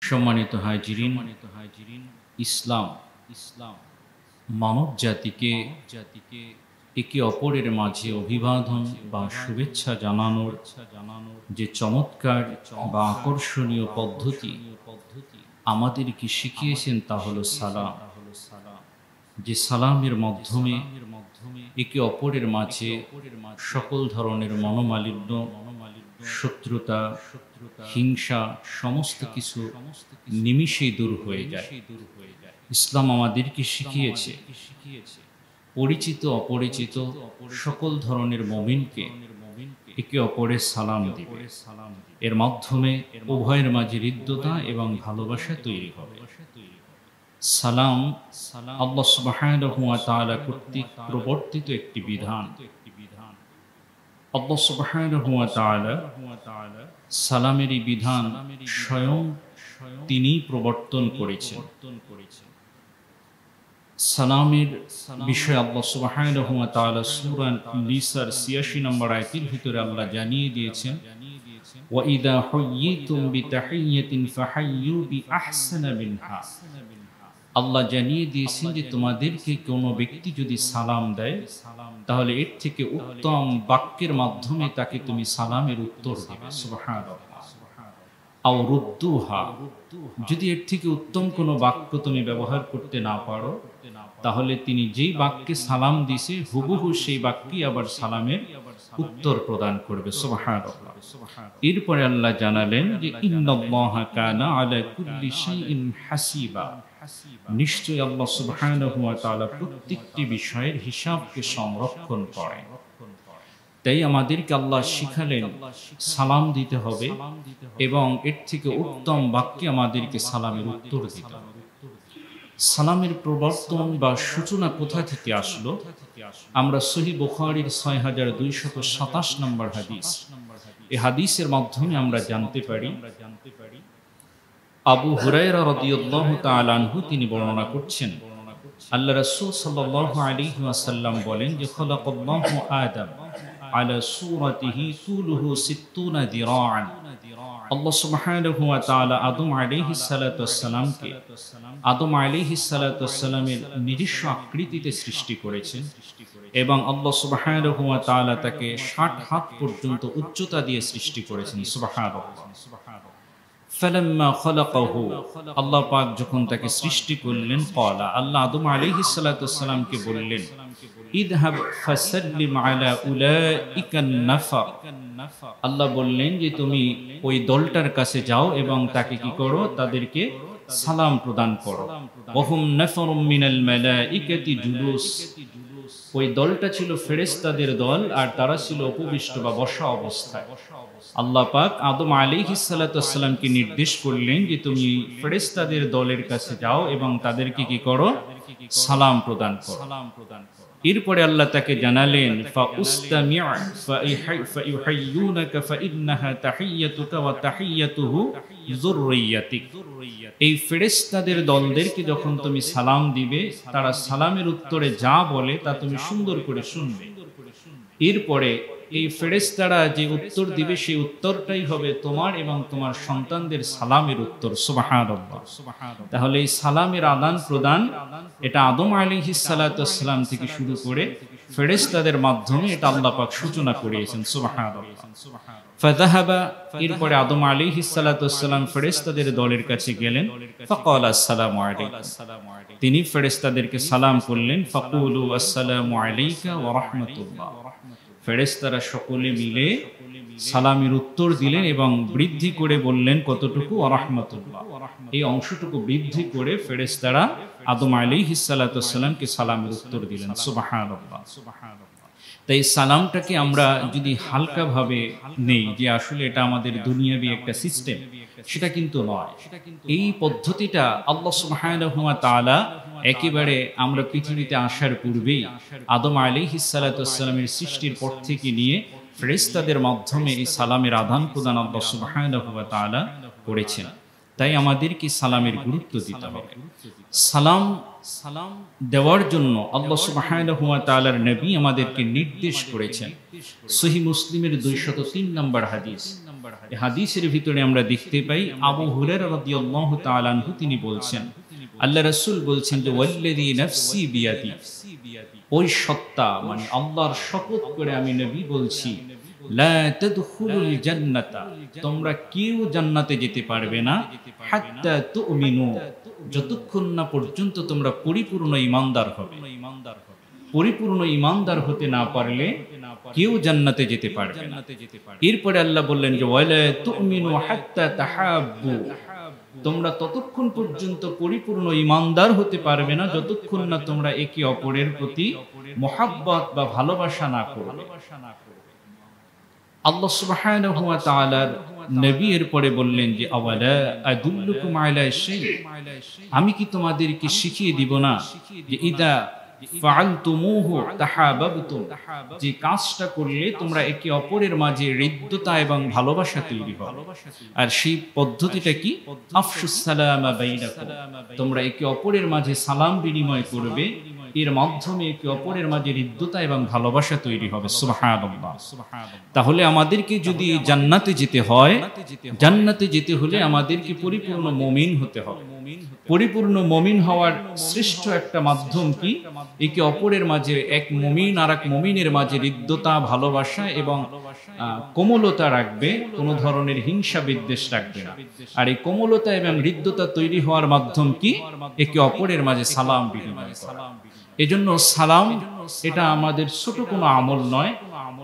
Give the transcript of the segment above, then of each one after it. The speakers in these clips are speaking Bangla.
সম্মানিত হাজিরিন, ইসলাম মানব জাতিকে একে অপরের মাঝে অভিবাদন বা শুভেচ্ছা জানানোর যে চমৎকার বা আকর্ষণীয় পদ্ধতি আমাদেরকে শিখিয়েছেন তা হলো সালাম। যে সালামের মাধ্যমে একে অপরের মাঝে সকল ধরনের মনোমালিন্য, শত্রুতা, হিংসা সমস্ত কিছু নিমিষেই দূর হয়ে যায়। ইসলাম আমাদেরকে শিখিয়েছে পরিচিত অপরিচিত সকল ধরনের মুমিনকে একে অপরের সালাম দিবে। এর মাধ্যমে উভয়ের মাঝে হৃদ্যতা এবং ভালোবাসা তৈরি হবে। সালাম আল্লাহ সুবহানাহু ওয়া তাআলা কর্তৃক প্রবর্তিত একটি বিধান। আল্লাহ সুবহানাহু ওয়া তাআলা সালামের এই বিধান স্বয়ং তিনি প্রবর্তন করেছেন। সালামের বিষয়ে আল্লাহ সুবহানাহু ওয়া তাআলা সূরা নিসার ৮৬ নম্বর আয়াতের ভিতরে আল্লাহ জানিয়ে দিয়েছেন, ওয়া ইযা হুয়্যিতুম বিতাহিয়্যাতিন ফাহায়্যু বিআহসানা মিনহা। আল্লাহ জানিয়ে দিয়েছেন যে তোমাদেরকে কোনো ব্যক্তি যদি সালাম দেয় তাহলে এর থেকে উত্তম বাক্যের মাধ্যমে তাকে তুমি সালামের উত্তর দেবে। সুবহানাল্লাহ। আও রুদ্দুহা, যদি এর থেকে উত্তম কোনো বাক্য তুমি ব্যবহার করতে না পারো তাহলে তিনি যেই বাক্যে সালাম দিছে হুবহু সেই বাক্যই আবার সালামের উত্তর প্রদান করবে। সুবহানাল্লাহ। এরপরে আল্লাহ জানালেন যে ইন্নাল্লাহা কানা আলা কুল্লি শাইইন হাসিবা, নিশ্চয়ই আল্লাহ সুবহানাহু ওয়া তাআলা প্রত্যেকটি বিষয়ের হিসাবকে সংরক্ষণ করেন। তাই আমাদেরকে আল্লাহ শিখালেন সালাম দিতে হবে এবং এর থেকে উত্তম বাক্যে আমাদেরকে সালামের উত্তর দিতে হবে। সালামের প্রবর্তন বা সূচনা কোথা থেকে আসলো? আমরা সহিহ বুখারীর ৬২২৭ নম্বর হাদিস, এই হাদিসের মাধ্যমে আমরা জানতে পারি, আবু হুরায়রা রাদিয়াল্লাহু তাআলা আনহু তিনি বর্ণনা করছেন, আল্লাহ রাসূল সাল্লাল্লাহু আলাইহি ওয়াসাল্লাম বলেন যে খালাকাল্লাহু আদম আলা সূরাতিহি তুলুহু ৬০ যিরাআন। আল্লাহ সুবহানাহু ওয়া তাআলা আদম আলাইহিস সালাতু ওয়াস সালামকে আদম আলাইহিস সালাতু ওয়াস সালামের নিজস্ব আকৃতিতে সৃষ্টি করেছেন এবং আল্লাহ সুবহানাহু ওয়া তাআলা তাকে ৬০ হাত পর্যন্ত উচ্চতা দিয়ে সৃষ্টি করেছেন। সুবহানাল্লাহ। ফালাম্মা খালাকাহু, আল্লাহ পাক যখন তাকে সৃষ্টি করলেন, ক্বালা, আল্লাহ আদম আলাইহিস সালাতু ওয়াস সালামকে বললেন, ইযহাব ফাসাল্লিম আলা উলাইকান নাফার। আল্লাহ বললেন যে তুমি ওই দলটার কাছে যাও এবং তাকে কি করো, তাদেরকে সালাম প্রদান করো। ওয়াহুম নাফারুম মিনাল মালাইকাতি জুলুস, ওই দলটা ছিল ফেরেশতাদের দল আর তারা ছিল উপবিষ্ট বা বসা অবস্থায়। আল্লাহ পাক আদম আলাইহিস সালাতু ওয়াস সালামকে নির্দেশ করলেন যে তুমি ফেরেশতাদের দলের কাছে যাও এবং তাদেরকে কি করো, সালাম প্রদান করো। এরপরে আল্লাহ তাকে জানালেন, ফাউস্তামি' ফায়ুহাইয়ুনাকা ফাইন্নাহা তাহিয়্যাতুকা ওয়া তাহিয়্যাতুহু যুররিয়াতিক। এই ফেরেশতাদের দলদেরকে যখন তুমি সালাম দিবে তারা সালামের উত্তরে যা বলে তা তুমি সুন্দর করে শুনবে। এরপরে এই ফেরেশতারা যে উত্তর দিবে সেই উত্তরটাই হবে তোমার এবং তোমার সন্তানদের সালামের উত্তর। সুবহানাল্লাহ। তাহলে এই সালামের আদান প্রদান এটা আদম আলাইহিস সালাতু ওয়াস সালাম থেকে শুরু করে ফেরেশতাদের মাধ্যমে এটা আল্লাহ পাক সূচনা করিয়েছেন। সুবহানাল্লাহ। ফাযাহাবা, এরপরে আদম আলাইহিস সালাতু ওয়াস সালাম ফেরেশতাদের দলের কাছে গেলেন। ফাকালা আসসালামু আলাইকুম, তিনি ফেরেশতাদেরকে সালাম করলেন। ফাকুলু আসসালামু আলাইকা ওয়া রাহমাতুল্লাহ। ফেরেশতারা সকলে মিলে সালামের উত্তর দিলেন এবং বৃদ্ধি করে বললেন কতটুকু, ওয়া রাহমাতুল্লাহ, এই অংশটুকু বৃদ্ধি করে ফেরেশতারা আদম আলাইহিস সালাতু ওয়াস সালামকে সালামের উত্তর দিলেন। সুবহানাল্লাহ। তাই সালামটাকে আমরা যদি হালকাভাবে নেই যে আসলে এটা আমাদের দুনিয়াবি একটা সিস্টেম, সেটা কিন্তু নয়। এই পদ্ধতিটা আল্লাহ সুবহানাহু ওয়া তাআলা একেবারে আমরা পৃথিবীতে আসার পূর্বেই আদম আলাইহিস সালাতু ওয়াস সালামের সৃষ্টির পর থেকে নিয়ে ফেরেশতাদের মাধ্যমে এই সালামের আদান প্রদান আল্লাহ সুবহানাহু ওয়া তাআলা করেছেন। তাই আমাদেরকে সালামের গুরুত্ব দিতে হবে। সালাম দেওয়ার জন্য আল্লাহ সুবহানাহু ওয়া তাআলার নবী আমাদেরকে নির্দেশ করেছেন। সহিহ মুসলিমের ২০৩ নম্বর হাদিস, এই হাদিসের ভিতরে আমরা দেখতে পাই আবু হুরায়রা রাদিয়াল্লাহু তাআলা আনহু তিনি বলছেন, আল্লাহ রাসূল বলছেন যে ওয়াল্লাযী নাফসি বিয়াদি, ওই সত্তা মানে আল্লাহর শপথ করে আমি নবী বলছি, লা তাদখুলুল জান্নাতা, তোমরা কেউ জান্নাতে যেতে পারবে না, হাত্তা তুমিনু, যতক্ষণ না পর্যন্ত তোমরা পরিপূর্ণ ঈমানদার হবে। পরিপূর্ণ ঈমানদার হতে না পারলে কেউ জান্নাতে যেতে পারবে না। এরপরে আল্লাহ বললেন যে ওয়ালা তুমিনু হাত্তা তাহাব্বু, তোমরা ততক্ষণ পর্যন্ত পরিপূর্ণ ঈমানদার হতে পারবে না যতক্ষণ না তোমরা একে অপরের প্রতি মুহাব্বত বা ভালোবাসা না করবে। আল্লাহ সুবহানাহু ওয়া তাআলার নবী এরপরে বললেন যে আওয়ালা আদুল্লুকুম আলা শাই, আমি কি তোমাদেরকে শিখিয়ে দিব না যে ইদা ফাআলতুমুহু তাহাবাবতুম, যে কাজটা করলে তোমরা একে অপরের মাঝে হৃদ্যতা এবং ভালোবাসা তৈরি হবে। আর সেই পদ্ধতিটা কি? আফশুস সালামা বাইনাকুম, তোমরা একে অপরের মাঝে সালাম বিনিময় করবে, এর মাধ্যমে একে অপরের মাঝে হৃদ্যতা এবং ভালোবাসা তৈরি হবে। সুবহানাল্লাহ। তাহলে আমাদেরকে যদি জান্নাতে যেতে হয়, জান্নাতে যেতে হলে আমাদেরকে পরিপূর্ণ মুমিন হতে হবে। পরিপূর্ণ মুমিন হওয়ার শ্রেষ্ঠ একটা মাধ্যম কি? একে অপরের মাঝে এক মুমিন আর এক মুমিনের মাঝে হৃদ্যতা, ভালোবাসা এবং কোমলতা রাখবে, কোনো ধরনের হিংসা বিদ্বেষ রাখবে না। আর এই কোমলতা এবং হৃদ্যতা তৈরি হওয়ার মাধ্যম কি? একে অপরের মাঝে সালাম বিনিময় করা। এজন্য সালাম এটা আমাদের ছোট কোনো আমল নয়,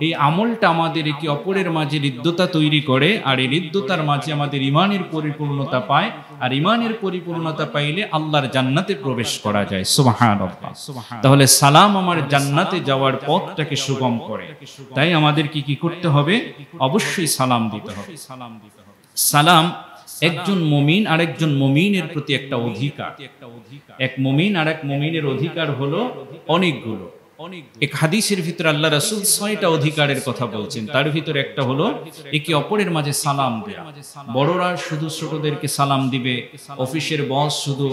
এই আমলটা আমাদের একে অপরের মাঝে হৃদ্যতা তৈরি করে, আর এই হৃদ্যতার মাঝে আমাদের ঈমানের পরিপূর্ণতা পায়, আর ঈমানের পরিপূর্ণতা পাইলে আল্লাহর জান্নাতে প্রবেশ করা যায়। সুবহানাল্লাহ। তাহলে সালাম আমার জান্নাতে যাওয়ার পথটাকে সুগম করে। তাই আমাদের কি করতে হবে? অবশ্যই সালাম দিতে হবে। সালাম একজন মুমিন আর একজন মুমিনের প্রতি একটা অধিকার। এক মুমিন আর এক মুমিনের অধিকার হলো অনেকগুলো। এক হাদিসের ভিতরে আল্লাহ রাসূল ৬টা অধিকারের কথা বলছেন, তার ভিতরে একটা হলো একে অপরের মাঝে সালাম দেয়া। বড়রা শুধু ছোটদেরকে সালাম দিবে, অফিসের বস শুধু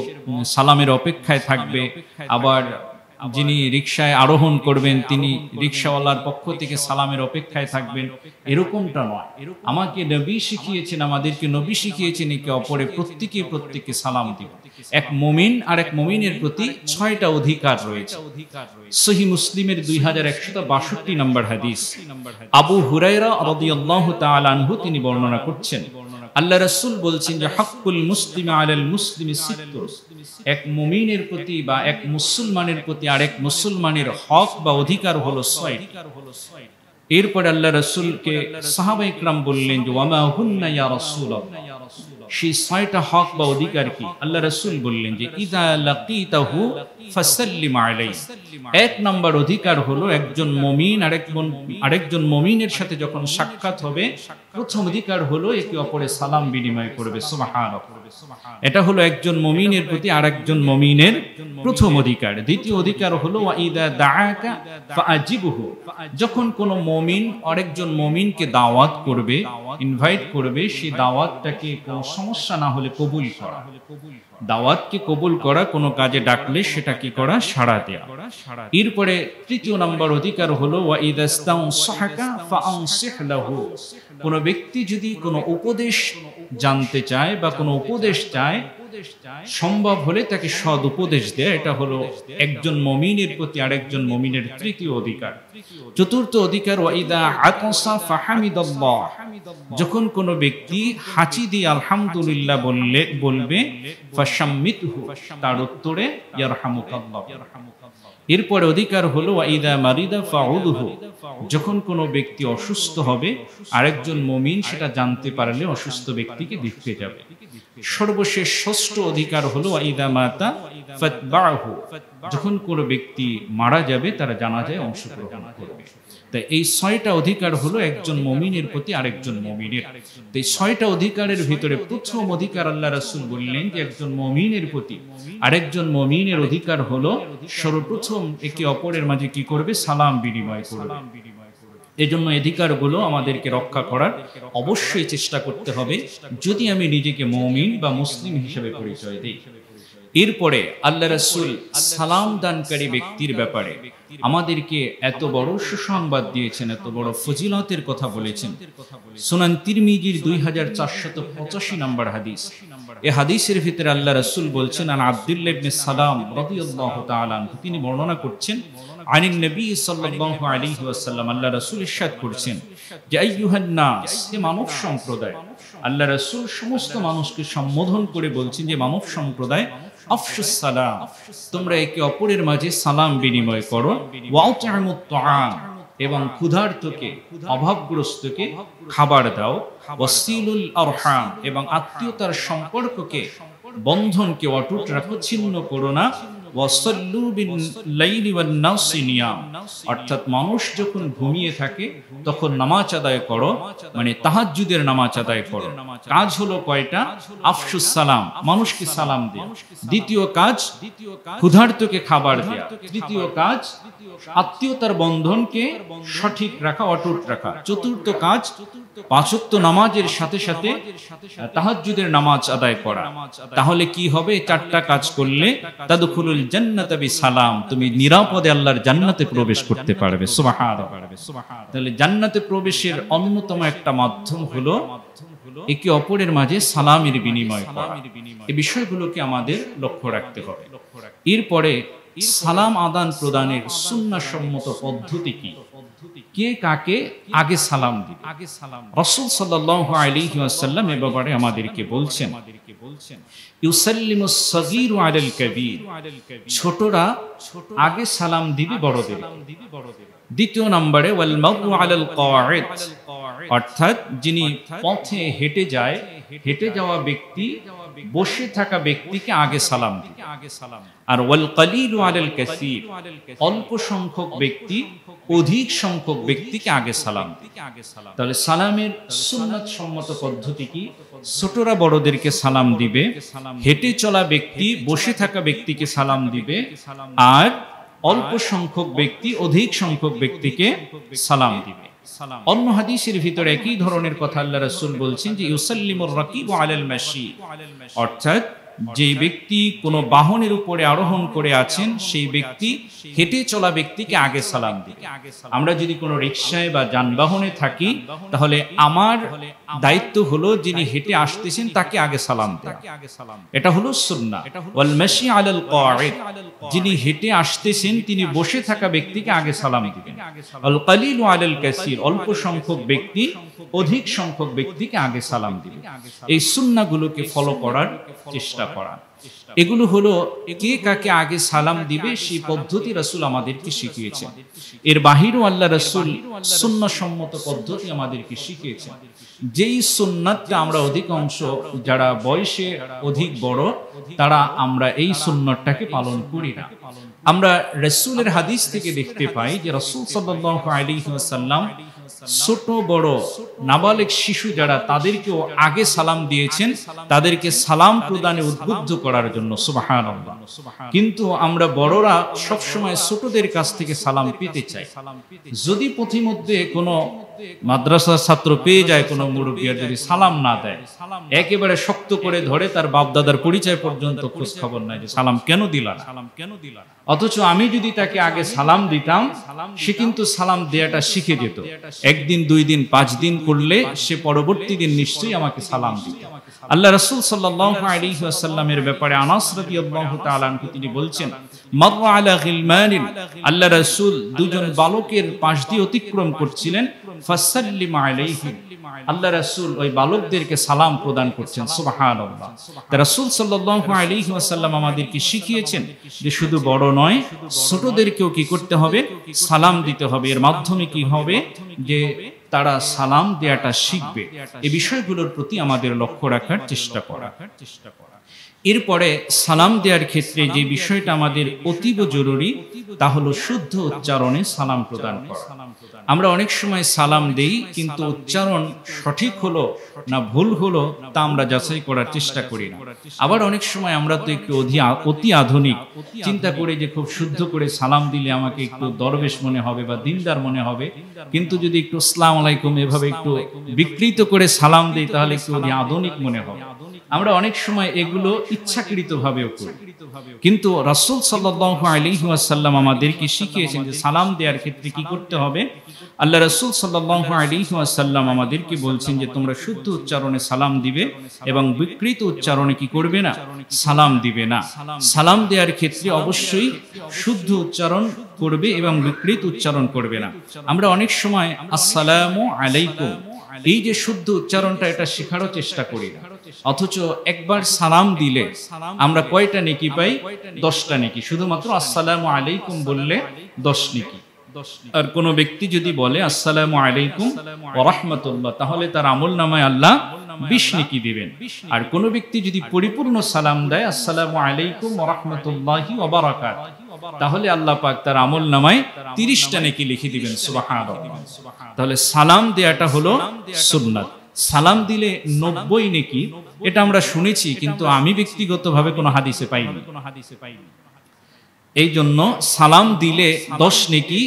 সালামের অপেক্ষায় থাকবে, আবার যিনি রিকশায় আরোহণ করবেন তিনি রিকশাওয়ালার পক্ষ থেকে সালামের অপেক্ষায় থাকবেন, এরকমটা নয়। আমাকে নবী শিখিয়েছেন, আমাদেরকে নবী শিখিয়েছেন একে অপরে প্রত্যেকে সালাম দিব। এক মুমিন আর এক মুমিনের প্রতি ৬টা অধিকার রয়েছে। সহিহ মুসলিমের 2162 নম্বর হাদিস, আবু হুরায়রা রাদিয়াল্লাহু তাআলা আনহু তিনি বর্ণনা করছেন, আল্লাহ রাসূল বলছেন যে হাক্কুল মুসলিমি আলাল মুসলিমি সিত্তুন, এক মুমিনের প্রতি বা এক মুসলমানের প্রতি আরেক মুসলমানের হক বা অধিকার হলো ৬টি। এরপর আল্লাহ রাসূলকে সাহাবায়ে কেরাম বললেন যে ওয়ামা হুন্না ইয়া রাসূলুল্লাহ, সেই ৬টা হক বা অধিকার কি? আল্লাহ রাসূল বললেন যে ইযা লাকিতাহু ফাসাল্লিম আলাইহি, এক নম্বর অধিকার হলো একজন মুমিন আরেকজন মুমিনের সাথে যখন সাক্ষাৎ হবে, প্রথম অধিকার হলো একে অপরে সালাম বিনিময় করবে। সুবহানাল্লাহ। এটা হলো একজন মুমিনের প্রতি আরেকজন মুমিনের প্রথম অধিকার। দ্বিতীয় অধিকার হলো ওয়া ইযা দাআকা ফাআজিবহু, যখন কোনো মুমিন আরেকজন মুমিনকে দাওয়াত করবে, ইনভাইট করবে, সেই দাওয়াতটাকে কোনো সমস্যা না হলে কবুল করা। দাওয়াতকে কবুল করা, কোনো কাজে ডাকলে সেটা কি করা? সাড়া দেয়া। এরপরে তৃতীয় নম্বর অধিকার হলো ওয়া ইযা ইসতানসাহাকা ফাআনসিহ লাহু, কোনো ব্যক্তি যদি কোনো উপদেশ জানতে চায় বা কোনো উপদেশ চায়, সম্ভব হলে তাকে সৎ উপদেশ দেয়। এটা হলো একজন মুমিনের প্রতি আরেকজন মুমিনের তৃতীয় অধিকার। চতুর্থ অধিকার ওয়া ইযা আতাসা ফাহামিদাল্লাহ, যখন কোনো ব্যক্তি হাঁচি দিয়ে আলহামদুলিল্লাহ বলবে, ফাশাম্মিতহু, তার উত্তরে ইয়ারহামুকাল্লাহ। এরপরে অধিকার হলো ওয়া ইযা মারিদা ফাউদহু, যখন কোনো ব্যক্তি অসুস্থ হবে, আরেকজন মুমিন সেটা জানতে পারলে অসুস্থ ব্যক্তিকে দেখতে যাবে। সর্বশেষ ষষ্ঠ অধিকার হলো ওয়া ইযা মাতা ফাতবাহু, যখন কোনো ব্যক্তি মারা যাবে তারা জানাজায় অংশগ্রহণ করবে। তাই এই ৬টা অধিকার হলো একজন মুমিনের প্রতি আরেকজন মুমিনের। এই ৬টা অধিকারের ভিতরে প্রথম অধিকার আল্লাহ রাসূল বললেন যে একজন মুমিনের প্রতি আরেকজন মুমিনের অধিকার হলো সর্বপ্রথম একে অপরের মাঝে কি করবে? সালাম বিনিময় করবে। এজন্য অধিকারগুলো আমাদেরকে রক্ষা করার অবশ্যই চেষ্টা করতে হবে, যদি আমি নিজেকে মুমিন বা মুসলিম হিসেবে পরিচয় দিই। এরপরে আল্লাহ রাসূল সালাম দানকারী ব্যক্তির ব্যাপারে আমাদেরকে এত বড় সুসংবাদ দিয়েছেন, এত বড় ফজিলতের কথা বলেছেন। সুনান তিরমিজির 2485 নম্বর হাদিস। এই হাদিসের ভিতরে আল্লাহ রাসূল বলছেন, আন আব্দুল্লাহ ইবনে সালাম রাদিয়াল্লাহু তাআলা আনহু, তিনি বর্ণনা করছেন, আনিন নবী সাল্লাল্লাহু আলাইহি ওয়াসাল্লাম, আল্লাহ রাসূল ইরশাদ করছেন যে আইয়ুহান নাস, হে মানব সম্প্রদায়। আল্লাহ রাসূল সমস্ত মানুষকে সম্বোধন করে বলছেন যে মানব সম্প্রদায়, আফশুস সালাম, তোমরা একে অপরের মাঝে সালাম বিনিময় করো, ওয়াউতিমুত তাআম, এবং ক্ষুধার্তকে, অভাবগ্রস্তকে খাবার দাও, ওয়াসিলুল আরহাম, এবং আত্মীয়তার সম্পর্ককে, বন্ধনকে অটুট রাখো, ছিন্ন করো না, ওয়াসাল্লু বিল লাইলি ওয়ান নাসি নিয়াম, অর্থাৎ মানুষ যখন ঘুমিয়ে থাকে তখন নামাজ আদায় করো, মানে তাহাজ্জুদের নামাজ আদায় করো। কাজ হলো কয়টা? আফশুস সালাম, মানুষকে সালাম দেয়া। দ্বিতীয় কাজ ক্ষুধার্তকে খাবার দেয়া। তৃতীয় কাজ আত্মীয়তার বন্ধনকে সঠিক রাখা, অটুট রাখা। চতুর্থ কাজ পাঁচ ওয়াক্ত নামাজের সাথে সাথে তাহাজ্জুদের নামাজ আদায় করা। তাহলে কি হবে? চারটা কাজ করলে তাদখুলুল জান্নাতা বিসালাম, তুমি নিরাপদে আল্লাহর জান্নাতে প্রবেশ করতে পারবে। সুবহানাল্লাহ। তাহলে জান্নাতে প্রবেশের অন্যতম একটা মাধ্যম হলো একে অপরের মাঝে সালামের বিনিময় করা। এই বিষয়গুলোকে আমাদের লক্ষ্য রাখতে হবে। এরপরে সালাম আদান প্রদানের সুন্নাহসম্মত পদ্ধতি কি? কে কাকে আগে সালাম দিবে? রাসূল সাল্লাল্লাহু আলাইহি ওয়াসাল্লাম এ ব্যাপারে আমাদেরকে বলছেন, ইউসাল্লিমুস সাগীরু আলাল কাবীর, ছোটরা আগে সালাম দিবে বড়দের। দ্বিতীয় নম্বরে ওয়াল মারউ আলাল কাওয়াইদ, অর্থাৎ যিনি পথে হেঁটে যায়, হেঁটে যাওয়া ব্যক্তি বসে থাকা ব্যক্তিকে আগে সালাম দিবে। আর ওয়াল কালিলু আলাল কাসীর, অল্প সংখ্যক ব্যক্তি অধিক সংখ্যক ব্যক্তিকে আগে সালাম দিবে। তাহলে সালামের সুন্নাত সম্মত পদ্ধতি কি? ছোটরা বড়দেরকে সালাম দিবে, হেঁটে চলা ব্যক্তি বসে থাকা ব্যক্তিকে সালাম দিবে, আর অল্প সংখ্যক ব্যক্তি অধিক সংখ্যক ব্যক্তিকে সালাম দিবে। অন্য হাদিসের ভিতরে একই ধরনের কথা আল্লাহ রাসূল বলছেন যে ইউসাল্লিমুর রাকিবু আলাল মাশি, অর্থাৎ যে ব্যক্তি কোনো বাহনের উপরে আরোহণ করে আছেন সেই ব্যক্তি হেঁটে চলা ব্যক্তিকে আগে সালাম দিবে। আমরা যদি কোনো রিকশায় বা যানবাহনে থাকি তাহলে আমার দায়িত্ব হলো যিনি হেঁটে আসতেছেন তাকে আগে সালাম দেওয়া। এটা হলো সুন্নাহ। ওয়াল মাশি আলাল কাঈদ, যিনি হেঁটে আসতেছেন তিনি বসে থাকা ব্যক্তিকে আগে সালাম দিবেন। আল কালিলু আলাল কাসীর, অল্প সংখ্যক ব্যক্তি অধিক সংখ্যক ব্যক্তিকে আগে সালাম দিবে। এই সুন্নাহগুলোকে ফলো করার চেষ্টা করা, এগুলো হলো কে কাকে আগে সালাম দিবে সেই পদ্ধতি রাসূল আমাদেরকে শিখিয়েছেন। এর বাহিরেও আল্লাহ রাসূল সুন্নাহসম্মত পদ্ধতি আমাদেরকে শিখিয়েছেন। যেই সুন্নাতটা আমরা অধিকাংশ যারা বয়সে অধিক বড় তারা আমরা এই সুন্নাতটাকে পালন করি না। আমরা রাসূলের হাদিস থেকে দেখতে পাই যে রাসূল সাল্লাল্লাহু আলাইহি ওয়াসাল্লাম ছোট বড় নাবালেগ শিশু যারা তাদেরকেও আগে সালাম দিয়েছেন, তাদেরকে সালাম প্রদানে উদ্বুদ্ধ করার জন্য। সুবহানাল্লাহ। কিন্তু আমরা বড়রা সবসময় ছোটদের কাছ থেকে সালাম পেতে চাই। যদি পথিমধ্যে কোনো মাদ্রাসার ছাত্র পেয়ে যায় কোনো মুরব্বী আর যদি সালাম না দেয়, একেবারে শক্ত করে ধরে তার বাপ দাদার পরিচয় পর্যন্ত খোঁজ খবর নাই যে সালাম কেন দিলা না। অথচ আমি যদি তাকে আগে সালাম দিতাম সে কিন্তু সালাম দেয়াটা শিখে যেত। একদিন, দুই দিন, 5 দিন করলে সে পরবর্তী দিন নিশ্চয়ই আমাকে সালাম দিত। আল্লাহ রাসূল সাল্লাল্লাহু আলাইহি ওয়াসাল্লামের ব্যাপারে আনাস রাদিয়াল্লাহু তাআলা আনহু তিনি বলছেন, মাররা আলা গিলমানিন, আল্লাহ রাসূল দুজন বালকের পাশ দিয়ে অতিক্রম করছিলেন, ফাসাল্লিম আলাইহিম, আল্লাহ রাসূল ওই বালকদেরকে সালাম প্রদান করছেন। সুবহানাল্লাহ। রাসূল সাল্লাল্লাহু আলাইহি ওয়াসাল্লাম আমাদেরকে শিখিয়েছেন যে শুধু বড় নয় ছোটদেরকেও কি করতে হবে? সালাম দিতে হবে। এর মাধ্যমে কি হবে? যে তারা সালাম দেয়াটা শিখবে। এই বিষয়গুলোর প্রতি আমাদের লক্ষ্য রাখার চেষ্টা করা। এরপরে সালাম দেওয়ার ক্ষেত্রে যে বিষয়টা আমাদের অতীব জরুরি তা হলো শুদ্ধ উচ্চারণে সালাম প্রদান করা। আমরা অনেক সময় সালাম দেই কিন্তু উচ্চারণ সঠিক হলো না ভুল হলো তা আমরা যাচাই করার চেষ্টা করি না। আবার অনেক সময় আমরা তো একটু অতি আধুনিক চিন্তা করে যে খুব শুদ্ধ করে সালাম দিলে আমাকে একটু দরবেশ মনে হবে বা দিনদার মনে হবে, কিন্তু যদি একটু আসসালামু আলাইকুম এভাবে একটু বিকৃত করে সালাম দেই তাহলে একটু আধুনিক মনে হবে। আমরা অনেক সময় এগুলো ইচ্ছাকৃতভাবেও করি, কিন্তু রাসূল সাল্লাল্লাহু আলাইহি ওয়াসাল্লাম আমাদেরকে শিখিয়েছেন যে সালাম দেওয়ার ক্ষেত্রে কি করতে হবে। আল্লাহ রাসূল সাল্লাল্লাহু আলাইহি ওয়াসাল্লাম আমাদেরকে বলছেন যে তোমরা শুদ্ধ উচ্চারণে সালাম দিবে এবং বিকৃত উচ্চারণে কি করবে না, সালাম দিবে না। সালাম দেওয়ার ক্ষেত্রে অবশ্যই শুদ্ধ উচ্চারণ করবে এবং বিকৃত উচ্চারণ করবে না। আমরা অনেক সময় আসসালামু আলাইকুম এই যে শুদ্ধ উচ্চারণটা এটা শেখারও চেষ্টা করি না, অথচ একবার সালাম দিলে আমরা কয়টা নেকি পাই? 10টা নেকি। শুধুমাত্র আসসালামু আলাইকুম বললে 10 নেকি। আর কোন ব্যক্তি যদি বলে আসসালামু আলাইকুম ওয়া রাহমাতুল্লাহ, তাহলে তার আমলনামায় আল্লাহ 20 নেকি দিবেন। আর কোন ব্যক্তি যদি পরিপূর্ণ সালাম দেয় আসসালামু আলাইকুম ওয়া রাহমাতুল্লাহি ওয়া বারাকাতুহু, তাহলে আল্লাহ পাক তার আমলনামায় 30টা নেকি লিখে দিবেন। সুবহানাল্লাহ। তাহলে সালাম দেয়াটা হলো সুন্নাত। সালাম দিলে 90 নেকি, এটা আমরা শুনেছি, কিন্তু আমি ব্যক্তিগতভাবে কোনো হাদিসে পাইনি। এই জন্য সালাম দিলে 10 নেকি,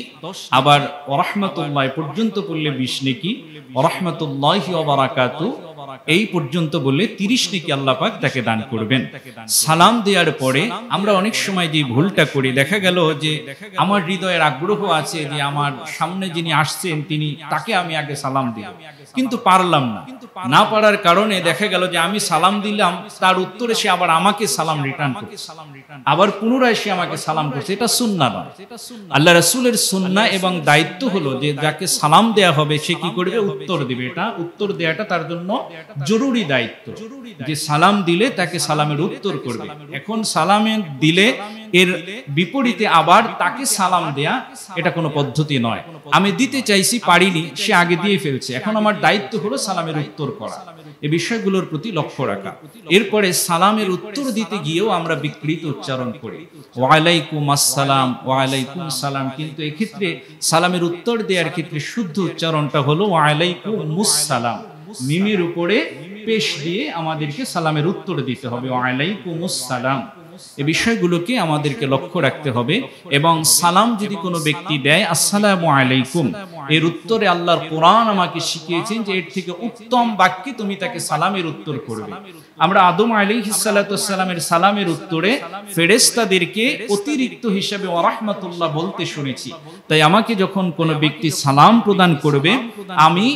আবার ওয়া রাহমাতুল্লাহ পর্যন্ত বললে 20 নেকি, ওয়া রাহমাতুল্লাহি ওয়া বারাকাতুহু এই পর্যন্ত বললে 30 নেকি আল্লাহ পাক তাকে দান করবেন। সালাম দেওয়ার পরে আমরা অনেক সময় যে ভুলটা করি, দেখা গেল যে আমার হৃদয়ের আগ্রহ আছে যে আমার সামনে যিনি আসছেন তিনি, তাকে আমি আগে সালাম দিই, কিন্তু পারলাম না। না পারার কারণে দেখা গেল যে আমি সালাম দিলাম, তার উত্তরে সে আবার আমাকে সালাম রিটার্ন করছে, আবার পুনরায় সে আমাকে সালাম করছে। এটা সুন্নাহ নয়। আল্লাহ রাসূলের সুন্নাহ এবং দায়িত্ব হলো যে যাকে সালাম দেয়া হবে সে কি করবে? উত্তর দিবে। এটা উত্তর দেয়াটা তার জন্য জরুরি দায়িত্ব, যে সালাম দিলে তাকে সালামের উত্তর করবে। এখন সালামে দিলে এর বিপরীতে আবার তাকে সালাম দেয়া, এটা কোনো পদ্ধতি নয়। আমি দিতে চাইছি, পারিনি, সে আগে দিয়ে ফেলছে, এখন আমার দায়িত্ব হলো সালামের উত্তর করা। এই বিষয়গুলোর প্রতি লক্ষ্য রাখা। এরপরে সালামের উত্তর দিতে গিয়েও আমরা বিকৃত উচ্চারণ করি, ওয়ালাইকুম আসসালাম, ওয়ালাইকুম সালাম, কিন্তু এক্ষেত্রে সালামের উত্তর দেওয়ার ক্ষেত্রে শুদ্ধ উচ্চারণটা হলো ওয়ালাইকুমুস সালাম। মিমের উপরে পেশ দিয়ে আমাদেরকে সালামের উত্তর দিতে হবে, ওয়ালাইকুমুস সালাম। এই বিষয়গুলোকে আমাদেরকে লক্ষ্য রাখতে হবে। এবং সালাম যদি কোনো ব্যক্তি দেয় আসসালামু আলাইকুম, এর উত্তরে আল্লাহর কোরআন আমাকে শিখিয়েছেন যে এর থেকে উত্তম বাক্যে তুমি তাকে সালামের উত্তর করবে। আমরা আদম আলাইহিস সালাতু ওয়াস সালামের সালামের উত্তরে ফেরেশতাদেরকে অতিরিক্ত হিসেবে ওয়া রাহমাতুল্লাহ বলতে শুনেছি। তাই আমাকে যখন কোনো ব্যক্তি সালাম প্রদান করবে, আমি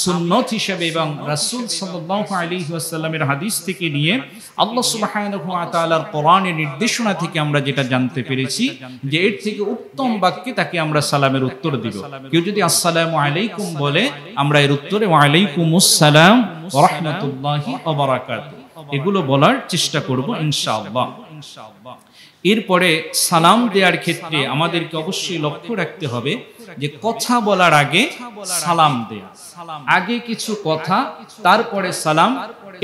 সুন্নত হিসেবে এবং রাসূল সাল্লাল্লাহু আলাইহি ওয়াসাল্লামের হাদিস থেকে নিয়ে আল্লাহ সুবহানাহু ওয়া তাআলার কোরআনের নির্দেশনা থেকে আমরা যেটা জানতে পেরেছি যে এর থেকে উত্তম বাক্যে তাকে আমরা সালামের উত্তর দিব। কেউ যদি আসসালামু আলাইকুম বলে, আমরা এর উত্তরে ওয়া আলাইকুমুস সালাম ওয়া রাহমাতুল্লাহি ওয়া বারাকাতুহু এগুলো বলার চেষ্টা করব ইনশাআল্লাহ। এরপরে সালাম দেওয়ার ক্ষেত্রে আমাদেরকে অবশ্যই লক্ষ্য রাখতে হবে যে কথা বলার আগে সালাম দেয়া, আগে কিছু কথা তারপরে সালাম,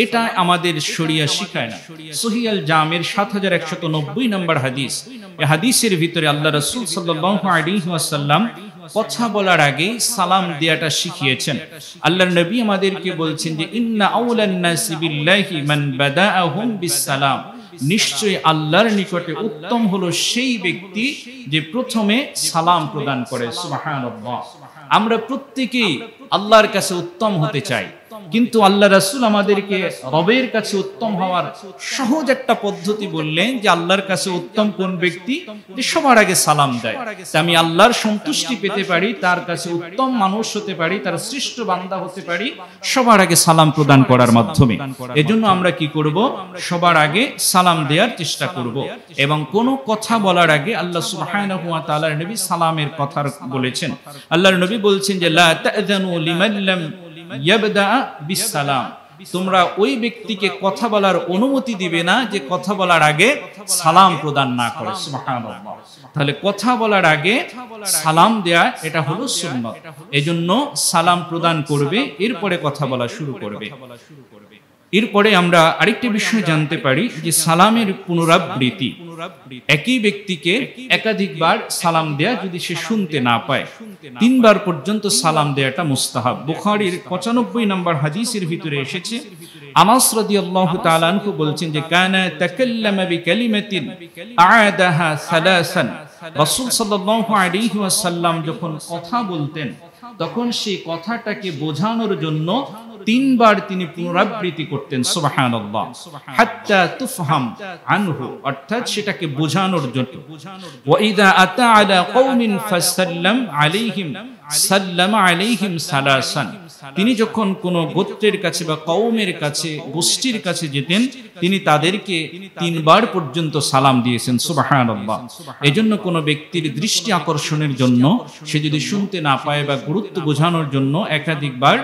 এটা আমাদের শরিয়া শিখায় না। সহিহ আল জামির 7190 নম্বর হাদিস, এই হাদিসের ভিতরে আল্লাহ রাসূল সাল্লাল্লাহু আলাইহি ওয়াসাল্লাম কথা বলার আগে সালাম দেয়াটা শিখিয়েছেন। আল্লাহর নবী আমাদেরকে বলছেন যে ইন্না আউলান নাসি বিল্লাহি মান বাদাআহুম বিসসালাম, নিশ্চয়ই আল্লাহর নিকটে উত্তম হলো সেই ব্যক্তি যে প্রথমে সালাম প্রদান করে। সুবহানাল্লাহ। আমরা প্রত্যেকেই আল্লাহর কাছে উত্তম হতে চাই, কিন্তু আল্লাহ রাসূল আমাদেরকে রবের কাছে উত্তম হওয়ার সহজ একটা পদ্ধতি বললেন যে আল্লাহর কাছে উত্তম কোন ব্যক্তি? যে সবার আগে সালাম দেয়। আমি আল্লাহর সন্তুষ্টি পেতে পারি, তার কাছে উত্তম মানুষ হতে পারি, তার শ্রেষ্ঠ বান্দা হতে পারি সবার আগে সালাম প্রদান করার মাধ্যমে। এজন্য আমরা কি করব? সবার আগে সালাম দেওয়ার চেষ্টা করব। এবং কোনো কথা বলার আগে আল্লাহ সুবহানাহু ওয়া তাআলার নবী সালামের কথা বলেছেন। আল্লাহর নবী বলছেন যে লা তা'যানু লিমান লাম ইয়াবদা বিসসালাম, তোমরা ওই ব্যক্তিকে কথা বলার অনুমতি দিবে না যে কথা বলার আগে সালাম প্রদান না করে। সুবহানাল্লাহ। তাহলে কথা বলার আগে সালাম দেয়া এটা হলো সুন্নাত। এজন্য সালাম প্রদান করবে, এরপরে কথা বলা শুরু করবে। এরপরে আমরা আরেকটি বিষয় জানতে পারি যে সালামের পুনরাবৃত্তি, একই ব্যক্তিকে একাধিকবার সালাম দেয়া যদি সে শুনতে না পায়, 3 বার পর্যন্ত সালাম দেয়াটা মুস্তাহাব। বুখারীর 95 নম্বর হাদিসের ভিতরে এসেছে, আনাস রাদিয়াল্লাহু তাআলা আনহু বলছেন যে কানা তাকাল্লামা বিকালিমাতিন আ'আদাহা সালাসান, রাসূল সাল্লাল্লাহু আলাইহি ওয়াসাল্লাম যখন কথা বলতেন তখন সেই কথাটাকে বোঝানোর জন্য তিনবার তিনি পুনরাবৃত্তি করতেন সুবহানাল্লাহ, হাত্তা তুফহাম আনহু, অর্থাৎ সেটাকে বোঝানোর জন্য। ওয়া ইযা আতা আলা কওমিন ফাসাল্লাম আলাইহিম সাল্লামা আলাইহিম সালাসান, তিনি যখন কোনো গোত্রের কাছে বা কওমের কাছে, গোষ্ঠীর কাছে যেতেন, তিনি তাদেরকে তিনবার পর্যন্ত সালাম দিয়েছেন সুবহানাল্লাহ। এজন্য কোনো ব্যক্তির দৃষ্টি আকর্ষণের জন্য, সে যদি শুনতে না পায় বা গুরুত্ব বোঝানোর জন্য একাধিকবার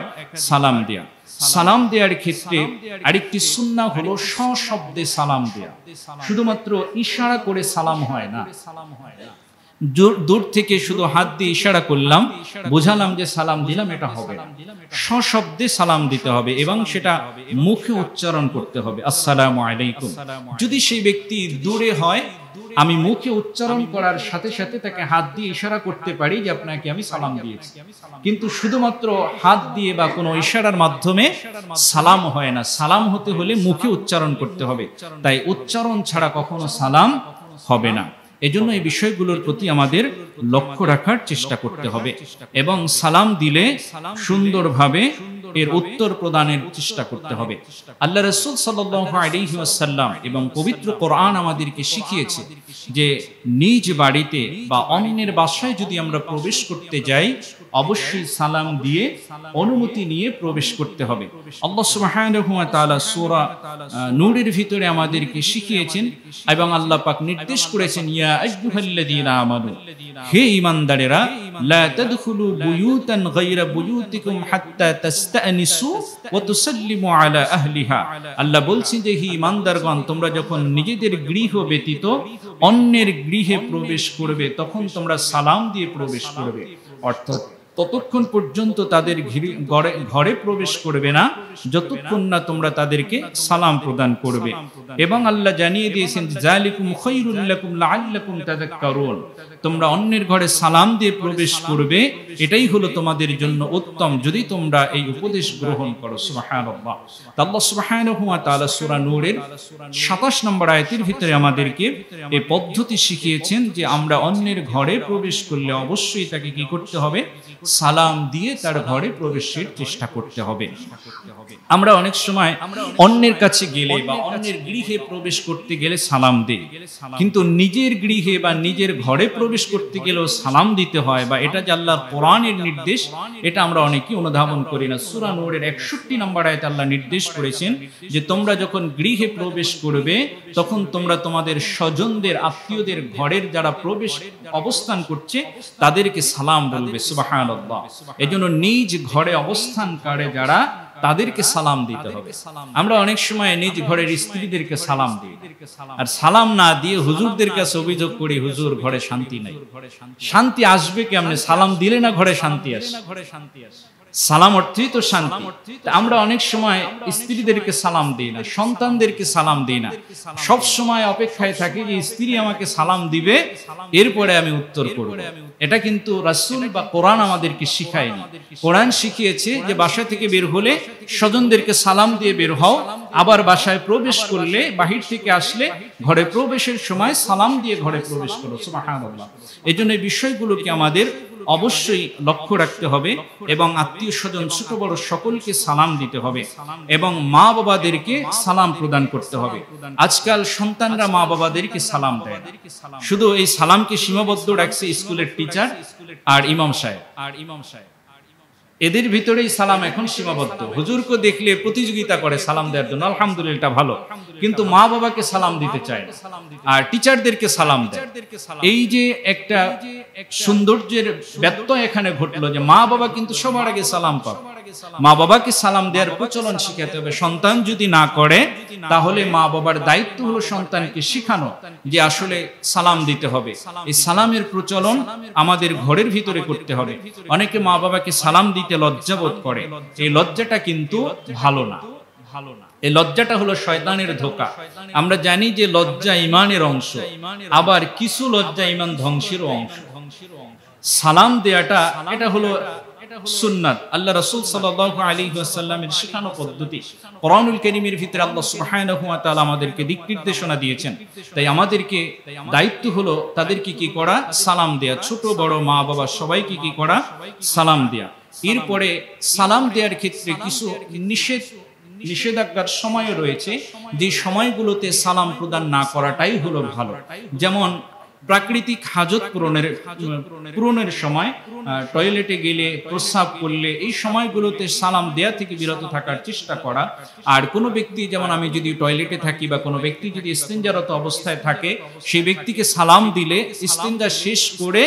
সালাম দেয়া। সালাম দেওয়ার ক্ষেত্রে আরেকটি সুন্নাহ হলো সশব্দে সালাম দেয়া। শুধুমাত্র ইশারা করে সালাম হয় না, দূর থেকে শুধু হাত দিয়ে ইশারা করলাম, বোঝালাম যে সালাম দিলাম, এটা হবে না। সশব্দে সালাম দিতে হবে এবং সেটা মুখে উচ্চারণ করতে হবে, আসসালামু আলাইকুম। যদি সেই ব্যক্তি দূরে হয়, আমি মুখে উচ্চারণ করার সাথে সাথে তাকে হাত দিয়ে ইশারা করতে পারি যে আপনাকে আমি সালাম দিয়েছি, কিন্তু শুধুমাত্র হাত দিয়ে বা কোনো ইশারার মাধ্যমে সালাম হয় না। সালাম হতে হলে মুখে উচ্চারণ করতে হবে, তাই উচ্চারণ ছাড়া কখনো সালাম হবে না। এজন্য এই বিষয়গুলোর প্রতি আমাদের লক্ষ্য রাখার চেষ্টা করতে হবে এবং সালাম দিলে সুন্দরভাবে এর উত্তর প্রদানের চেষ্টা করতে হবে। আল্লাহ রাসূল সাল্লাল্লাহু আলাইহি ওয়াসাল্লাম এবং পবিত্র কোরআন আমাদেরকে শিখিয়েছে যে নিজ বাড়িতে বা অন্যের বাসায় যদি আমরা প্রবেশ করতে যাই, অবশ্যই সালাম দিয়ে অনুমতি নিয়ে প্রবেশ করতে হবে। আল্লাহ সুবহানাহু ওয়া তাআলা সূরা নূরের ভিতরে আমাদেরকে শিখিয়েছেন এবং আল্লাহ পাক নির্দেশ করেছেন, ইয়া আইয়ুহাল্লাযীনা আমানু, হে ঈমানদারেরা, লা তাদখুলু বুয়ুতান গায়রা বুয়ুতিকুম হাত্তা তাস্তানিসু ওয়া তুসাল্লিমু আলা আহলিহা। আল্লাহ বলছেন যে হে ঈমানদারগণ, তোমরা যখন নিজেদের গৃহ ব্যতীত অন্যের গৃহে প্রবেশ করবে, তখন তোমরা সালাম দিয়ে প্রবেশ করবে। অর্থাৎ ততক্ষণ পর্যন্ত তাদের ঘরে প্রবেশ করবে না যতক্ষণ না তোমরা তাদেরকে সালাম প্রদান করবে। এবং আল্লাহ জানিয়ে দিয়েছেন, যালিকুম খায়রুল লাকুম লাআল্লাকুম তাযাক্কারুন, তোমরা অন্যের ঘরে সালাম দিয়ে প্রবেশ করবে, এটাই হলো তোমাদের জন্য উত্তম যদি তোমরা এই উপদেশ গ্রহণ করো। সুবহানাল্লাহ। আল্লাহ সুবহানাহু ওয়া তাআলা সূরা নূরের ২৭ নম্বর আয়াতের ভিতরে আমাদেরকে এই পদ্ধতি শিখিয়েছেন যে আমরা অন্যের ঘরে প্রবেশ করলে অবশ্যই তাকে কি করতে হবে? সালাম দিয়ে তার ঘরে প্রবেশের চেষ্টা করতে হবে। আমরা অনেক সময় অন্যের কাছে গেলে বা অন্যের গৃহে প্রবেশ করতে গেলে সালাম দেই, কিন্তু নিজের গৃহে বা নিজের ঘরে প্রবেশ করতে গেলেও সালাম দিতে হয়, বা এটা যে আল্লাহর কোরআনের নির্দেশ, এটা আমরা অনেকেই অনুধাবন করি না। সূরা নূরের ৬১ নম্বর আয়াতে আল্লাহ নির্দেশ করেছেন যে তোমরা যখন গৃহে প্রবেশ করবে, তখন তোমরা তোমাদের স্বজনদের, আত্মীয়দের ঘরের যারা প্রবেশ অবস্থান করছে তাদেরকে সালাম বলবে। সুবহানাল্লাহ। এজন্য নিজ ঘরে অবস্থানকারী যারা, তাদেরকে সালাম দিতে হবে। আমরা অনেক সময় নিজ ঘরের স্ত্রীদেরকে সালাম দিই, আর সালাম না দিয়ে হুজুরদের কাছে অভিযোগ করি, হুজুর ঘরে শান্তি নাই। শান্তি আসবে কেমনে? সালাম দিলে না ঘরে শান্তি আসে। সালাম অর্থই তো শান্তি। আমরা অনেক সময় স্ত্রীদেরকে সালাম দিই না, সন্তানদেরকে সালাম দিই না, সব সময় অপেক্ষায় থাকি যে স্ত্রী আমাকে সালাম দিবে, এরপরে আমি উত্তর করব। এটা কিন্তু রাসূল বা কোরআন আমাদেরকে শিখায়নি। কোরআন শিখিয়েছে যে বাসা থেকে বের হলে স্বজনদেরকে সালাম দিয়ে বের হও, আবার বাসায় প্রবেশ করলে, বাহির থেকে আসলে ঘরে প্রবেশের সময় সালাম দিয়ে ঘরে প্রবেশ করো। সুবহানাল্লাহ। এজন্য এই বিষয়গুলোকে আমাদের অবশ্যই লক্ষ্য রাখতে হবে এবং আত্মীয় স্বজন ছোট বড় সকলকে সালাম দিতে হবে এবং মা বাবাদেরকে সালাম প্রদান করতে হবে। আজকাল সন্তানরা মা বাবাদেরকে সালাম দেয় না, শুধু এই সালামকে সীমাবদ্ধ রাখছে স্কুলের টিচার আর ইমাম সাহেব। এদের ভিতরেই সালাম এখন সীমাবদ্ধ। হুজুরকে দেখলে প্রতিযোগিতা করে সালাম দেওয়ার জন্য, আলহামদুলিল্লাহ ভালো, কিন্তু মা বাবাকে সালাম দিতে চায় না আর টিচারদেরকে সালাম দেয়। এই যে একটা সৌন্দর্যের ব্যত্যয় এখানে ঘটলো যে মা বাবা কিন্তু সবার আগে সালাম পাবে। মা বাবাকে সালাম দেওয়ার প্রচলন শিখাতে হবে। সন্তান যদি না করে, তাহলে মা বাবার দায়িত্ব হলো সন্তানকে শেখানো যে আসলে সালাম দিতে হবে। এই সালামের প্রচলন আমাদের ঘরের ভিতরে করতে হবে। অনেকে মা বাবাকে সালাম দিতে লজ্জাবোধ করে, এই লজ্জাটা কিন্তু ভালো না। এই লজ্জাটা হলো শয়তানের ধোঁকা। আমরা জানি যে লজ্জা ঈমানের অংশ, আবার কিছু লজ্জা ঈমান ধ্বংসেরও অংশ। সালাম দেয়াটা এটা হলো সুন্নাত, আল্লাহ রাসূল সাল্লাল্লাহু আলাইহি ওয়াসাল্লামের শেখানো পদ্ধতি। কোরআনুল কারীমের ভিতরে আল্লাহ সুবহানাহু ওয়া তাআলা আমাদেরকে দিক নির্দেশনা দিয়েছেন। তাই আমাদেরকে দায়িত্ব হলো তাদেরকে কি করা? সালাম দেয়া। ছোট বড় মা বাবা সবাইকে কি করা? সালাম দেয়া। এরপরে সালাম দেওয়ার ক্ষেত্রে কিছু নিষেধাজ্ঞার সময়ও রয়েছে, যে সময়গুলোতে সালাম প্রদান না করাটাই হলো ভালো। যেমন প্রাকৃতিক হাজত পূরণের সময়, টয়লেটে গেলে, প্রস্রাব করলে, এই সময়গুলোতে সালাম দেয়া থেকে বিরত থাকার চেষ্টা করা। আর কোনো ব্যক্তি, যেমন আমি যদি টয়লেটে থাকি বা কোনো ব্যক্তি যদি ইস্তেঞ্জারত অবস্থায় থাকে, সেই ব্যক্তিকে সালাম দিলে ইস্তেঞ্জা শেষ করে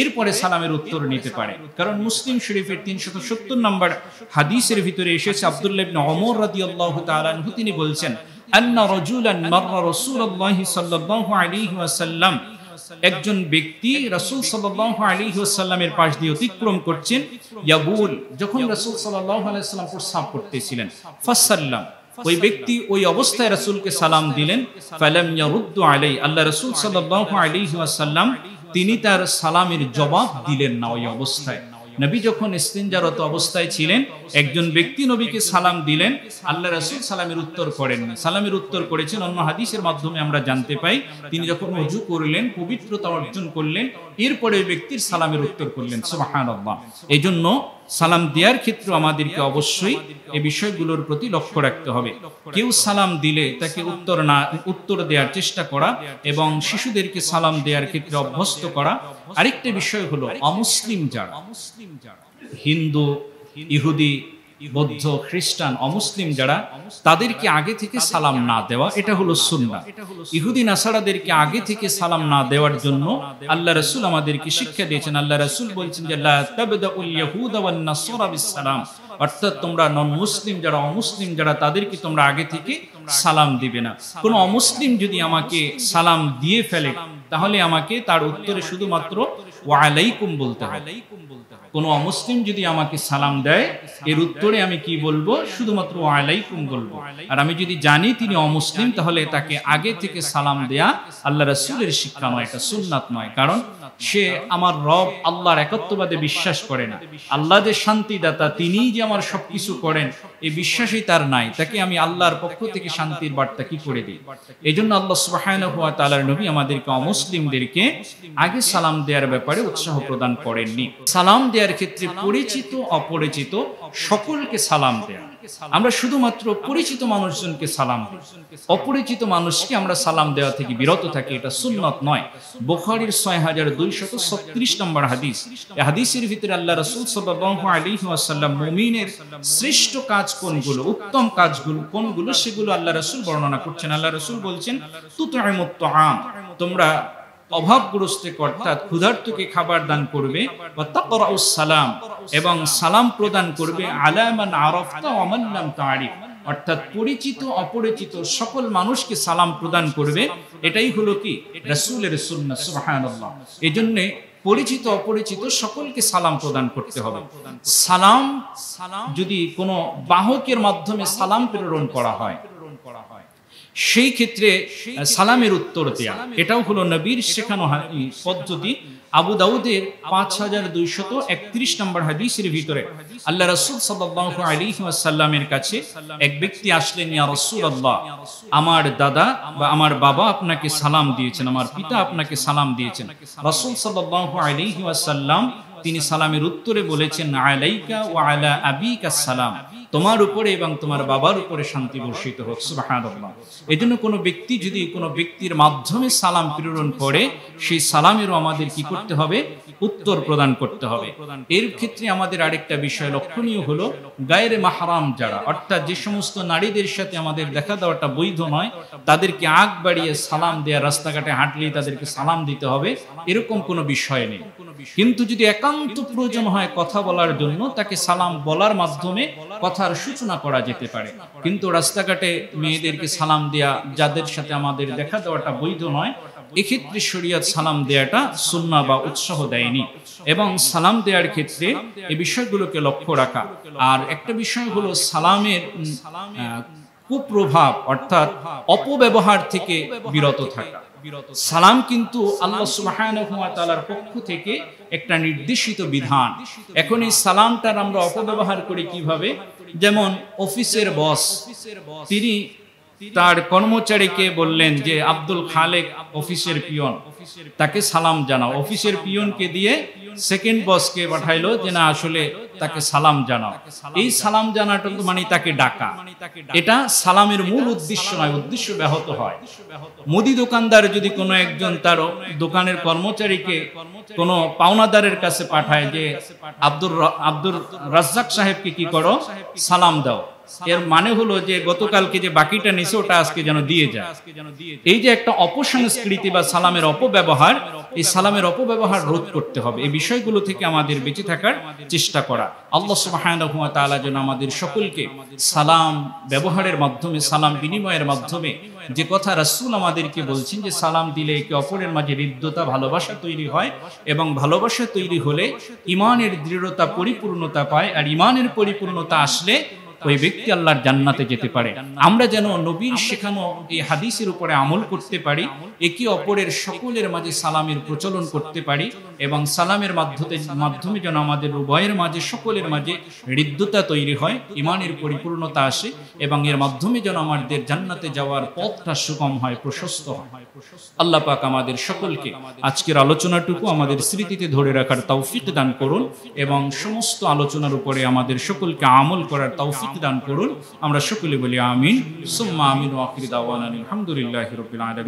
এরপরে সালামের উত্তর নিতে পারে। কারণ মুসলিম শরীফের 370 নম্বর হাদিসের ভিতরে এসেছে, আব্দুল্লাহ ইবনে ওমর রাদিয়াল্লাহু তাআলা আনহু তিনি বলছেন, আন্না রাজুলান মাররা রাসূলুল্লাহি সাল্লাল্লাহু আলাইহি ওয়াসাল্লাম, একজন ব্যক্তি রাসূল সাল্লাল্লাহু আলাইহি ওয়াসাল্লামের পাশ দিয়ে অতিক্রম করছেন, ইয়াবুল, যখন রাসূল সাল্লাল্লাহু আলাইহি ওয়াসাল্লাম প্রস্রাব করতেছিলেন, ফাসাল্লাম, ওই ব্যক্তি ওই অবস্থায় রাসূলকে সালাম দিলেন, ফালাম ইয়ারুদ্দু আলাইহি, আল্লাহ রাসূল সাল্লাল্লাহু আলাইহি ওয়াসাল্লাম তিনি তার সালামের জবাব দিলেন না ওই অবস্থায়। নবী যখন ইস্তেঞ্জারত অবস্থায় ছিলেন, একজন ব্যক্তি নবীকে সালাম দিলেন, আল্লাহ রাসূল সালামের উত্তর করেননি। সালামের উত্তর করেছেন অন্য হাদিসের মাধ্যমে আমরা জানতে পাই, তিনি যখন ওযু করলেন, পবিত্রতা অর্জন করলেন, এরপরে ওই ব্যক্তির সালামের উত্তর করলেন। সুবহানাল্লাহ। এজন্য সালাম দেওয়ার ক্ষেত্রে আমাদেরকে অবশ্যই এই বিষয়গুলোর প্রতি লক্ষ্য রাখতে হবে। কেউ সালাম দিলে তাকে উত্তর দেওয়ার চেষ্টা করা এবং শিশুদেরকে সালাম দেওয়ার ক্ষেত্রে অভ্যস্ত করা। আরেকটা বিষয় হলো অমুসলিম যারা, হিন্দু, ইহুদি, বৌদ্ধ, খ্রিস্টান, অমুসলিম যারা, তাদেরকে আগে থেকে সালাম না দেওয়া, এটা হলো সুন্নাহ। ইহুদি নাসারাদেরকে আগে থেকে সালাম না দেওয়ার জন্য আল্লাহ রাসূল আমাদেরকে শিক্ষা দিয়েছেন। আল্লাহ রাসূল বলছেন যে লা তাবদাউল ইয়াহুদা ওয়ান নাসারা বিসসালাম, অর্থাৎ তোমরা নন মুসলিম যারা, অমুসলিম যারা, তাদেরকে তোমরা আগে থেকে সালাম দিবে না। কোনো অমুসলিম যদি আমাকে সালাম দিয়ে ফেলে, তাহলে আমাকে তার উত্তরে শুধুমাত্র ওয়া আলাইকুম বলতে হবে। কোনো অমুসলিম যদি আমাকে সালাম দেয়, এর উত্তরে আমি কি বলবো? শুধুমাত্র ওয়া আলাইকুম বলবো। আর আমি যদি জানি তিনি অমুসলিম, তাহলে তাকে আগে থেকে সালাম দেয়া আল্লাহ রাসূলের শিক্ষা নয়, এটা সুন্নাত নয়। কারণ সে আমার রব আল্লাহর একত্ববাদে বিশ্বাস করে না। আল্লাহ যে শান্তিদাতা, তিনিই যে আমার সবকিছু করেন, এই বিশ্বাসই তার নাই। তাকে আমি আল্লাহর পক্ষ থেকে শান্তির বার্তা কি করে দিই? এই জন্য আল্লাহ সুবহানাহু ওয়া তাআলার নবী আমাদেরকে অমুসলিমদেরকে আগে সালাম দেওয়ার ব্যাপারে উৎসাহ প্রদান করেননি। সালাম দেওয়ার ক্ষেত্রে পরিচিত অপরিচিত সকলকে সালাম দেয়া, আমরা শুধুমাত্র পরিচিত মানুষজনকে সালাম দিই, অপরিচিত মানুষকে আমরা সালাম দেওয়া থেকে বিরত থাকি, এটা সুন্নাত নয়। বুখারীর 6236 নম্বর হাদিস, এই হাদিসের ভিতরে আল্লাহ রাসূল সাল্লাল্লাহু আলাইহি ওয়াসাল্লাম মুমিনের শ্রেষ্ঠ কাজ কোনগুলো, উত্তম কাজগুলো কোনগুলো, সেগুলো আল্লাহ রাসূল বর্ণনা করছেন। আল্লাহ রাসূল বলছেন, তুতঈমুত তাআম, তোমরা অভাবগ্রস্ত অর্থাৎ ক্ষুধার্তকে খাবার দান করবে, ওয়া তাকরাউস সালাম, এবং সালাম প্রদান করবে, আলা মান আরাফতা ওয়া মান লাম তারিফ, অর্থাৎ পরিচিত অপরিচিত সকল মানুষকে সালাম প্রদান করবে। এটাই হলো কি রাসূলের সুন্নাহ। সুবহানাল্লাহ। এজন্য পরিচিত অপরিচিত সকলকে সালাম প্রদান করতে হবে। সালাম যদি কোনো বাহকের মাধ্যমে সালাম প্রেরণ করা হয়, সেই ক্ষেত্রে সালামের উত্তর দেয়া, এটাও হলো নবীর শেখানো পদ্ধতি। আবু দাউদের 5231 নম্বর হাদিসের ভিতরে আল্লাহ রাসূল সাল্লাল্লাহু আলাইহি ওয়াসাল্লামের কাছে এক ব্যক্তি আসলেন, ইয়া রাসূলুল্লাহ, আমার দাদা বা আমার বাবা আপনাকে সালাম দিয়েছেন, আমার পিতা আপনাকে সালাম দিয়েছেন। রাসূল সাল্লাল্লাহু আলাইহি ওয়াসাল্লাম তিনি সালামের উত্তরে বলেছেন, আলাইকা ওয়া আলা আবিকা সালাম, তোমার উপরে এবং তোমার বাবার উপরে শান্তি বর্ষিত হোক। সুবহানাল্লাহ। এজন্য কোনো ব্যক্তি যদি কোনো ব্যক্তির মাধ্যমে সালাম প্রেরণ করে, সেই সালামেরও আমাদের কি করতে হবে? উত্তর প্রদান করতে হবে। এর ক্ষেত্রে আমাদের আরেকটা বিষয় লক্ষণীয় হলো, গায়রে মাহরাম যারা, অর্থাৎ যে সমস্ত নারীদের সাথে আমাদের দেখা দেওয়াটা বৈধ নয়, তাদেরকে আগ বাড়িয়ে সালাম দেয়া, রাস্তাঘাটে হাঁটলেই তাদেরকে সালাম দিতে হবে, এরকম কোনো বিষয় নেই। কিন্তু যদি একান্ত প্রয়োজন হয় কথা বলার জন্য, তাকে সালাম বলার মাধ্যমে কথার সূচনা করা যেতে পারে। কিন্তু রাস্তাঘাটে মেয়েদেরকে সালাম দেয়া, যাদের সাথে আমাদের দেখা দেওয়াটা বৈধ নয়, এক্ষেত্রে শরীয়ত সালাম দেয়াটা সুন্নাহ বা উৎসাহ দেয়নি। এবং সালাম দেওয়ার ক্ষেত্রে এই বিষয়গুলোকে লক্ষ্য রাখা। আর একটা বিষয় হলো সালামের কুপ্রভাব অর্থাৎ অপব্যবহার থেকে বিরত থাকা। সালাম কিন্তু আল্লাহ সুবহানাহু ওয়া তাআলার পক্ষ থেকে একটা নির্দেশিত বিধান। এখন এই সালামটার আমরা অপব্যবহার করি কিভাবে? যেমন অফিসের বস, তিনি তার কর্মচারীকে বললেন যে আব্দুল খালেক অফিসের পিয়ন, তাকে সালাম জানাও। অফিসের পিয়নকে দিয়ে সেকেন্ড বসকে পাঠাইলো যে না আসলে তাকে সালাম জানাও। এই সালাম জানাটা মানে তাকে ডাকা, এটা সালামের মূল উদ্দেশ্য নয়, উদ্দেশ্য ব্যাহত হয়। মুদি দোকানদার যদি কোনো একজন তার দোকানের কর্মচারীকে কোনো পাওনাদারের কাছে পাঠায় যে আব্দুর রাজ্জাক সাহেবকে কি করো, সালাম দাও, এর মানে হলো যে গতকালকে যে বাকিটা নিছে ওটা আজকে যেন দিয়ে যায়। এই যে একটা অপসংস্কৃতি বা সালামের অপব্যবহার, এই সালামের অপব্যবহার রোধ করতে হবে। এই বিষয়গুলো থেকে আমাদের বেঁচে থাকার চেষ্টা করা। আল্লাহ সুবহানাহু ওয়া তাআলা যেন আমাদের সকলকে সালাম ব্যবহারের মাধ্যমে, সালাম বিনিময়ের মাধ্যমে, যে কথা রাসূল আমাদেরকে বলছেন যে সালাম দিলে একে অপরের মাঝে হৃদ্যতা, ভালোবাসা তৈরি হয়, এবং ভালোবাসা তৈরি হলে ঈমানের দৃঢ়তা, পরিপূর্ণতা পায়, আর ঈমানের পরিপূর্ণতা আসলে ওই ব্যক্তি আল্লাহর জান্নাতে যেতে পারে। আমরা যেন নবীর শেখানো এই হাদিসের উপরে আমল করতে পারি, একে অপরের সকলের মাঝে সালামের প্রচলন করতে পারি, এবং সালামের মাধ্যমে যেন আমাদের উভয়ের মাঝে, সকলের মাঝে হৃদ্যতা তৈরি হয়, ঈমানের পরিপূর্ণতা আসে, এবং এর মাধ্যমে যেন আমাদের জান্নাতে যাওয়ার পথটা সুগম হয়, প্রশস্ত হয়। আল্লাহ পাক আমাদের সকলকে আজকের আলোচনাটুকু আমাদের স্মৃতিতে ধরে রাখার তৌফিক দান করুন, এবং সমস্ত আলোচনার উপরে আমাদের সকলকে আমল করার তৌফিক দান করুন। আমরা সকলে বলি আমিন, সুম্মা আমিন, ওয়া আখিরু দাওয়ানা আলহামদুলিল্লাহি রাব্বিল আলামিন।